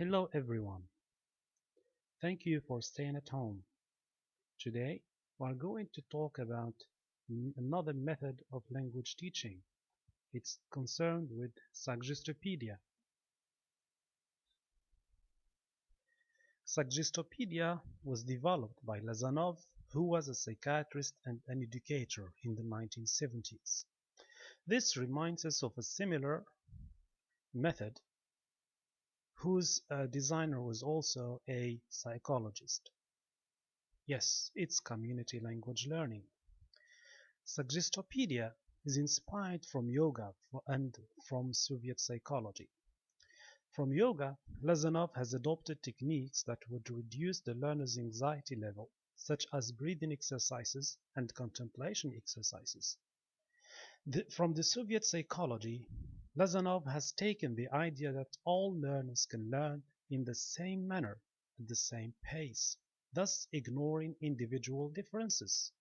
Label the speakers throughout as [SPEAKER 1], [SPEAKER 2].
[SPEAKER 1] Hello everyone. Thank you for staying at home. Today we are going to talk about another method of language teaching. It's concerned with Suggestopedia. Suggestopedia was developed by Lazanov, who was a psychiatrist and an educator in the 1970s. This reminds us of a similar method whose designer was also a psychologist. Yes, it's community language learning. Suggestopedia is inspired from yoga and from Soviet psychology. From yoga, Lazanov has adopted techniques that would reduce the learner's anxiety level, such as breathing exercises and contemplation exercises. From the Soviet psychology, Lazanov has taken the idea that all learners can learn in the same manner, at the same pace, thus ignoring individual differences.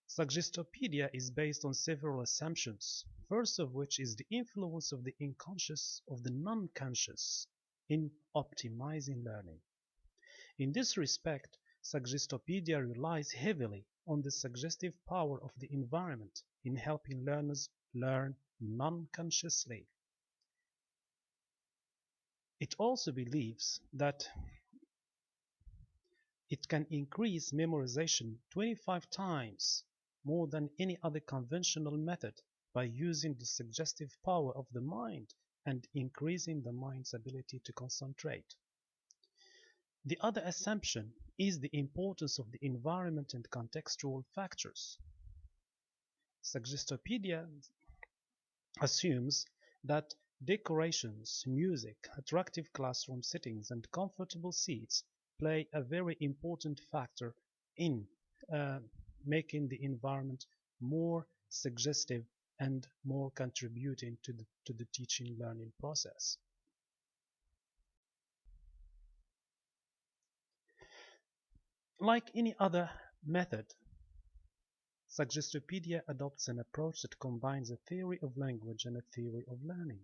[SPEAKER 1] Suggestopedia is based on several assumptions, first of which is the influence of the unconscious of the non-conscious in optimizing learning. In this respect, Suggestopedia relies heavily on the suggestive power of the environment in helping learners learn non-consciously. It also believes that it can increase memorization 25 times more than any other conventional method by using the suggestive power of the mind and increasing the mind's ability to concentrate. The other assumption is the importance of the environment and contextual factors. Suggestopedia assumes that decorations, music, attractive classroom settings, and comfortable seats play a very important factor in making the environment more suggestive and more contributing to the teaching learning process. Like any other method, Suggestopedia adopts an approach that combines a theory of language and a theory of learning.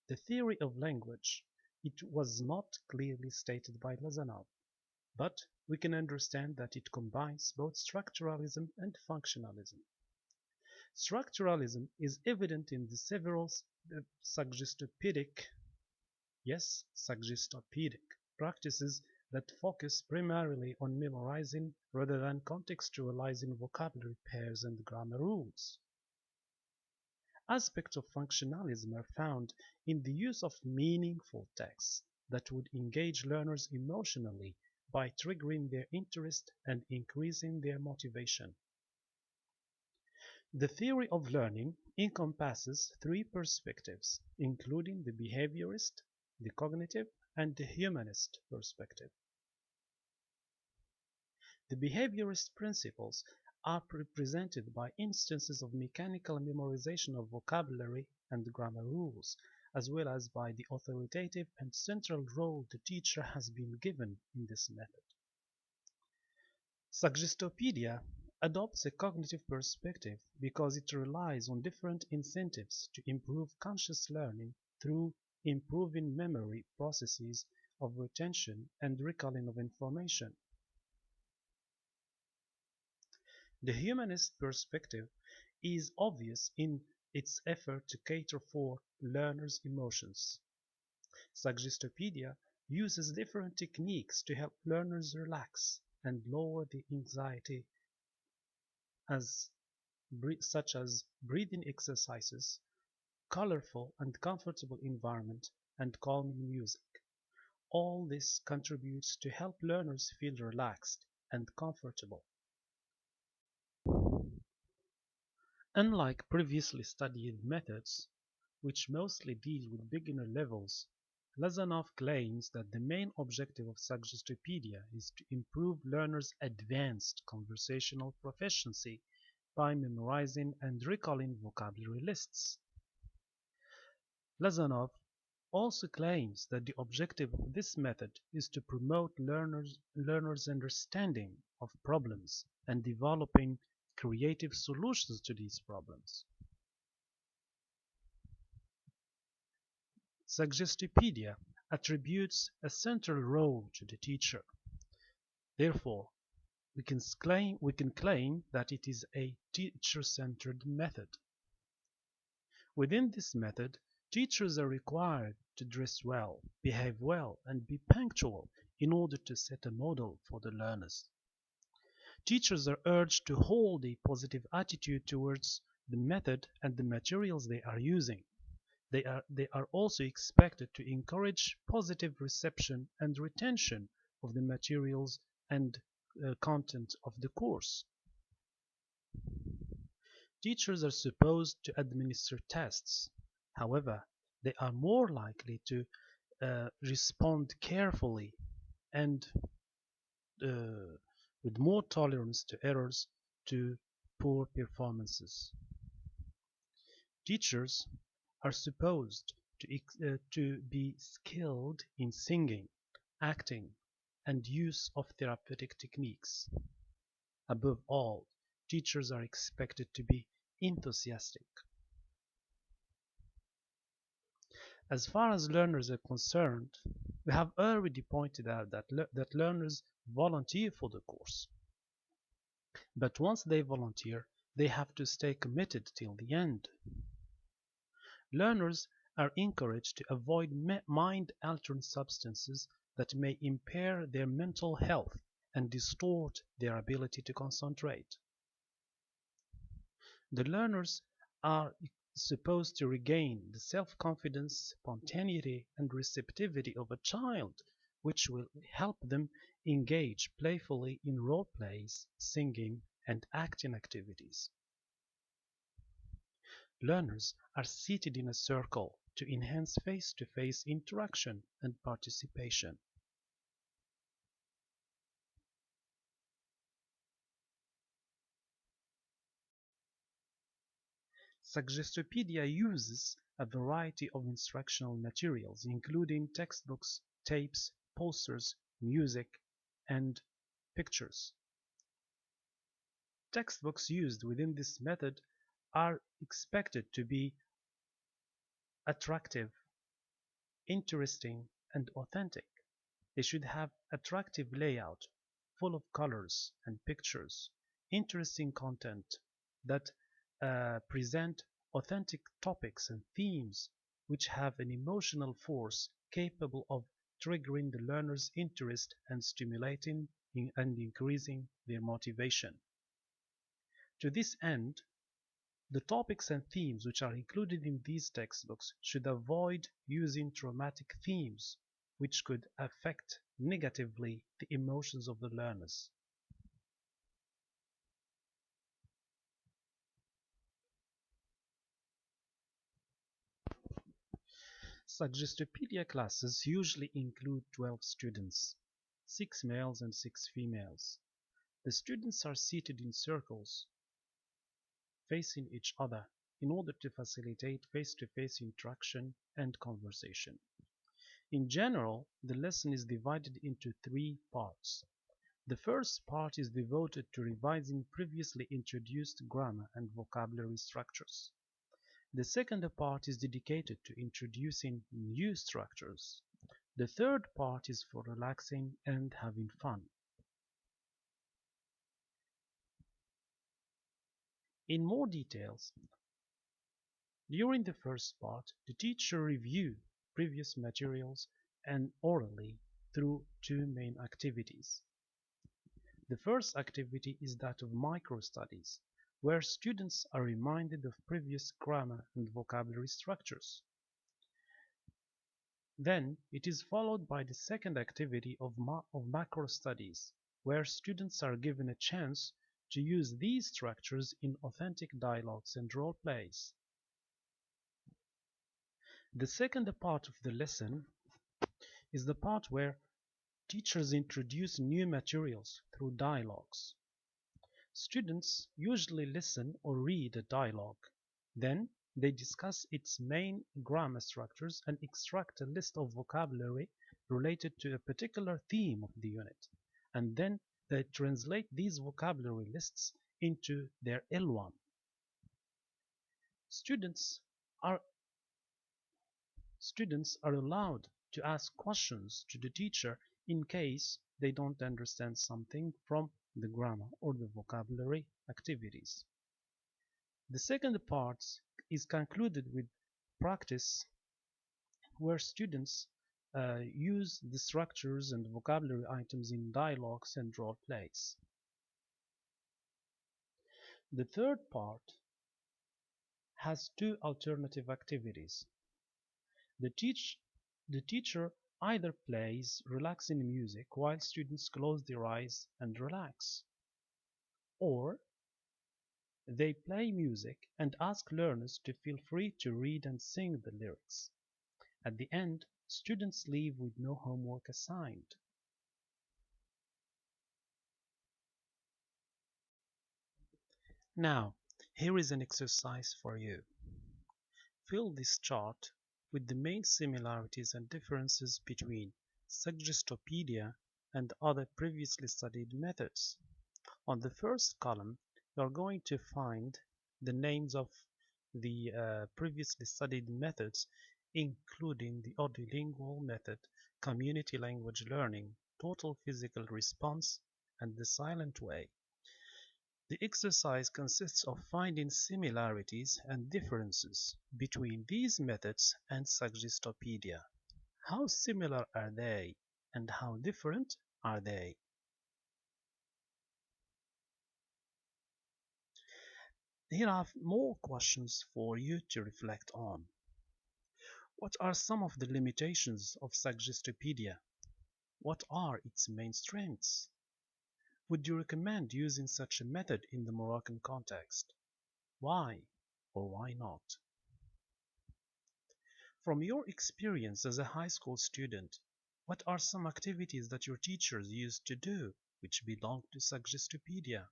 [SPEAKER 1] The theory of language, it was not clearly stated by Lazanov, but we can understand that it combines both structuralism and functionalism. Structuralism is evident in the several suggestopedic practices that focus primarily on memorizing rather than contextualizing vocabulary pairs and grammar rules. Aspects of functionalism are found in the use of meaningful texts that would engage learners emotionally by triggering their interest and increasing their motivation. The theory of learning encompasses three perspectives, including the behaviorist, the cognitive, and the humanist perspective. The behaviorist principles are represented by instances of mechanical memorization of vocabulary and grammar rules, as well as by the authoritative and central role the teacher has been given in this method. Suggestopedia adopts a cognitive perspective because it relies on different incentives to improve conscious learning through improving memory processes of retention and recalling of information. The humanist perspective is obvious in its effort to cater for learners' emotions. Suggestopedia uses different techniques to help learners relax and lower the anxiety, such as breathing exercises, colorful and comfortable environment, and calming music. All this contributes to help learners feel relaxed and comfortable. Unlike previously studied methods, which mostly deal with beginner levels, Lazanov claims that the main objective of Suggestopedia is to improve learners' advanced conversational proficiency by memorizing and recalling vocabulary lists. Lazanov also claims that the objective of this method is to promote learners' understanding of problems and developing creative solutions to these problems. Suggestopedia attributes a central role to the teacher. Therefore, we can claim that it is a teacher-centered method. Within this method, teachers are required to dress well, behave well, and be punctual in order to set a model for the learners. Teachers are urged to hold a positive attitude towards the method and the materials they are using. They are also expected to encourage positive reception and retention of the materials and content of the course. Teachers are supposed to administer tests. However, they are more likely to respond carefully and with more tolerance to errors, to poor performances. Teachers are supposed to be skilled in singing, acting, and use of therapeutic techniques. Above all, teachers are expected to be enthusiastic. As far as learners are concerned, we have already pointed out that learners volunteer for the course. But once they volunteer, they have to stay committed till the end. Learners are encouraged to avoid mind-altering substances that may impair their mental health and distort their ability to concentrate. The learners are supposed to regain the self-confidence, spontaneity, and receptivity of a child, which will help them engage playfully in role plays, singing, and acting activities. Learners are seated in a circle to enhance face-to-face interaction and participation. Suggestopedia uses a variety of instructional materials, including textbooks, tapes, posters, music, and pictures. Textbooks used within this method are expected to be attractive, interesting, and authentic. They should have attractive layout, full of colors and pictures, interesting content that present authentic topics and themes which have an emotional force capable of triggering the learner's interest and stimulating and increasing their motivation. To this end, the topics and themes which are included in these textbooks should avoid using traumatic themes which could affect negatively the emotions of the learners. Suggestopedia classes usually include 12 students, 6 males and 6 females. The students are seated in circles facing each other in order to facilitate face-to-face interaction and conversation. In general, the lesson is divided into 3 parts. The first part is devoted to revising previously introduced grammar and vocabulary structures. The second part is dedicated to introducing new structures. The third part is for relaxing and having fun. In more details, during the first part, the teacher reviews previous materials and orally through 2 main activities. The first activity is that of micro-studies, where students are reminded of previous grammar and vocabulary structures. Then it is followed by the second activity of macro studies, where students are given a chance to use these structures in authentic dialogues and role plays. The second part of the lesson is the part where teachers introduce new materials through dialogues. Students usually listen or read a dialogue. Then they discuss its main grammar structures and extract a list of vocabulary related to a particular theme of the unit. And then they translate these vocabulary lists into their L1. Students students are allowed to ask questions to the teacher in case they don't understand something from the grammar or the vocabulary activities. The second part is concluded with practice, where students use the structures and vocabulary items in dialogues and role plays. The third part has two alternative activities. The teacher either plays relaxing music while students close their eyes and relax, or they play music and ask learners to feel free to read and sing the lyrics. At the end, students leave with no homework assigned. Now, here is an exercise for you. Fill this chart with the main similarities and differences between Suggestopedia and other previously studied methods. On the first column, you are going to find the names of the previously studied methods, including the audiolingual method, community language learning, total physical response, and the silent way. The exercise consists of finding similarities and differences between these methods and Suggestopedia. How similar are they, and how different are they? Here are more questions for you to reflect on. What are some of the limitations of Suggestopedia? What are its main strengths? Would you recommend using such a method in the Moroccan context? Why or why not? From your experience as a high school student, what are some activities that your teachers used to do which belong to Suggestopedia?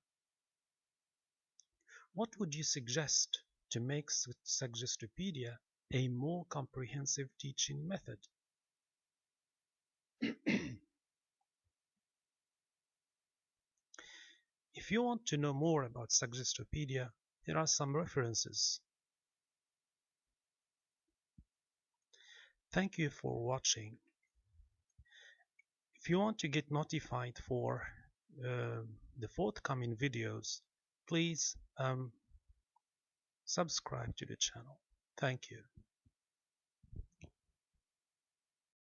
[SPEAKER 1] What would you suggest to make Suggestopedia a more comprehensive teaching method? If you want to know more about Suggestopedia, here are some references. Thank you for watching. If you want to get notified for the forthcoming videos, please subscribe to the channel. Thank you.